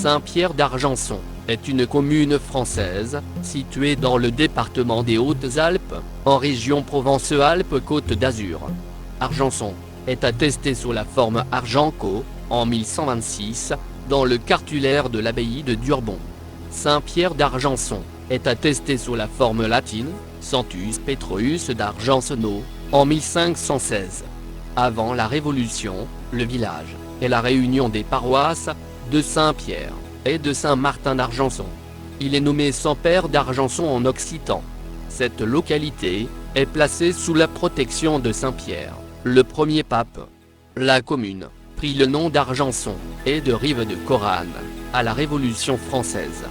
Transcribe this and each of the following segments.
Saint-Pierre d'Argenson est une commune française, située dans le département des Hautes-Alpes, en région Provence-Alpes-Côte d'Azur. Argenson est attesté sous la forme Argenco, en 1126, dans le cartulaire de l'abbaye de Durbon. Saint-Pierre d'Argenson est attesté sous la forme latine, Santus Petrus d'Argensono, en 1516. Avant la Révolution, le village est la réunion des paroisses de Saint-Pierre et de Saint-Martin d'Argenson. Il est nommé Saint-Père d'Argenson en occitan. Cette localité est placée sous la protection de Saint-Pierre, le premier pape. La commune prit le nom d'Argenson et de Rive de Corane à la Révolution française.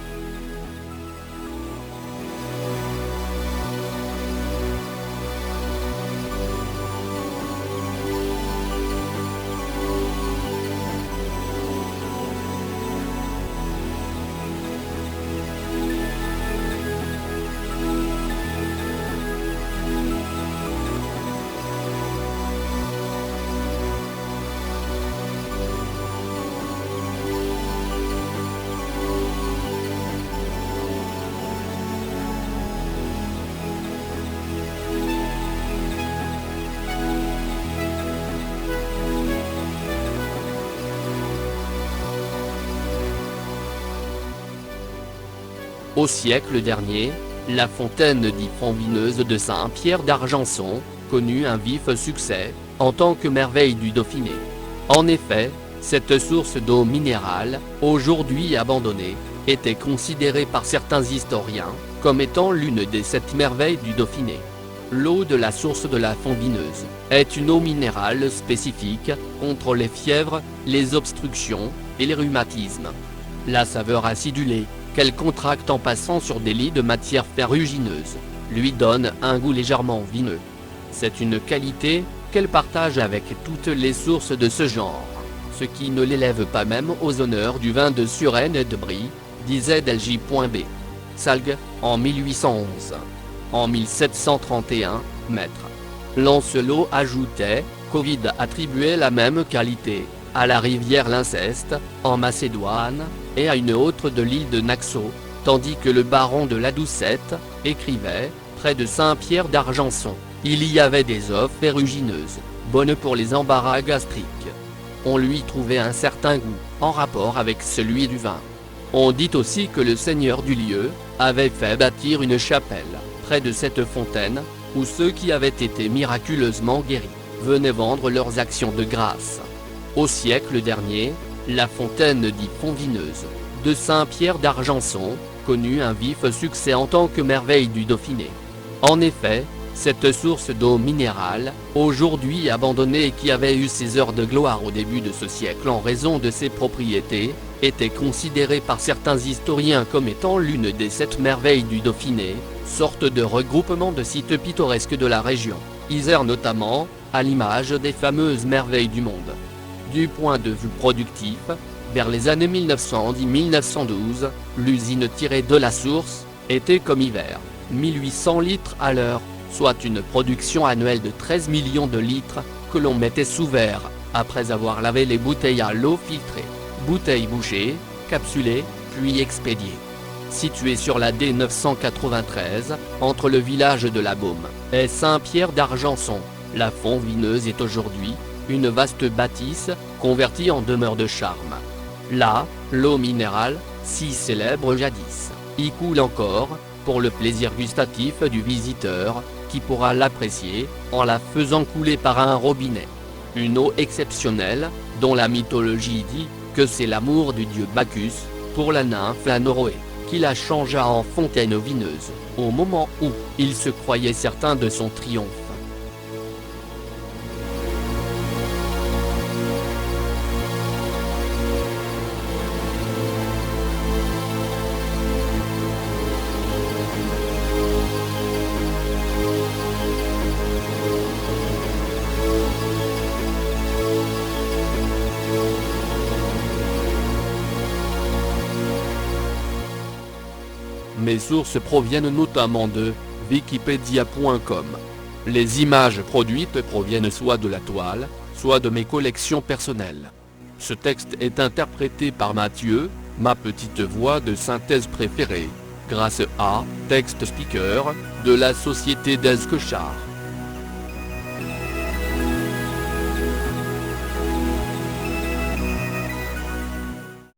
Au siècle dernier, la fontaine dit Fonvineuse de Saint-Pierre d'Argenson connut un vif succès en tant que merveille du Dauphiné. En effet, cette source d'eau minérale, aujourd'hui abandonnée, était considérée par certains historiens comme étant l'une des 7 merveilles du Dauphiné. L'eau de la source de la Fonvineuse est une eau minérale spécifique contre les fièvres, les obstructions et les rhumatismes. La saveur acidulée qu'elle contracte en passant sur des lits de matière ferrugineuse, lui donne un goût légèrement vineux. C'est une qualité qu'elle partage avec toutes les sources de ce genre, ce qui ne l'élève pas même aux honneurs du vin de Suresnes et de Brie, disait Delgy.b. Salgues, en 1811. En 1731, Maître Lancelot ajoutait qu'Ovide attribuait la même qualité à la rivière l'Inceste, en Macédoine, et à une autre de l'île de Naxos, tandis que le baron de la Doucette écrivait, près de Saint-Pierre d'Argenson, il y avait des eaux ferrugineuses, bonnes pour les embarras gastriques. On lui trouvait un certain goût, en rapport avec celui du vin. On dit aussi que le seigneur du lieu avait fait bâtir une chapelle, près de cette fontaine, où ceux qui avaient été miraculeusement guéris venaient vendre leurs actions de grâce. Au siècle dernier, la fontaine dit Fonvineuse de Saint-Pierre d'Argenson connut un vif succès en tant que merveille du Dauphiné. En effet, cette source d'eau minérale, aujourd'hui abandonnée et qui avait eu ses heures de gloire au début de ce siècle en raison de ses propriétés, était considérée par certains historiens comme étant l'une des 7 merveilles du Dauphiné, sorte de regroupement de sites pittoresques de la région, Isère notamment, à l'image des fameuses merveilles du monde. Du point de vue productif, vers les années 1910-1912, l'usine tirée de la source était comme hiver, 1800 litres à l'heure, soit une production annuelle de 13 millions de litres, que l'on mettait sous verre, après avoir lavé les bouteilles à l'eau filtrée. Bouteilles bouchées, capsulées, puis expédiées. Située sur la D993, entre le village de la Baume et Saint-Pierre d'Argenson, la Fonvineuse est aujourd'hui une vaste bâtisse, convertie en demeure de charme. Là, l'eau minérale, si célèbre jadis, y coule encore, pour le plaisir gustatif du visiteur, qui pourra l'apprécier, en la faisant couler par un robinet. Une eau exceptionnelle, dont la mythologie dit que c'est l'amour du dieu Bacchus, pour la nymphe Lanoroé, qui la changea en fontaine vineuse, au moment où il se croyait certain de son triomphe. Mes sources proviennent notamment de Wikipedia.com. Les images produites proviennent soit de la toile, soit de mes collections personnelles. Ce texte est interprété par Mathieu, ma petite voix de synthèse préférée, grâce à Text Speaker, de la société d'Ezkochar.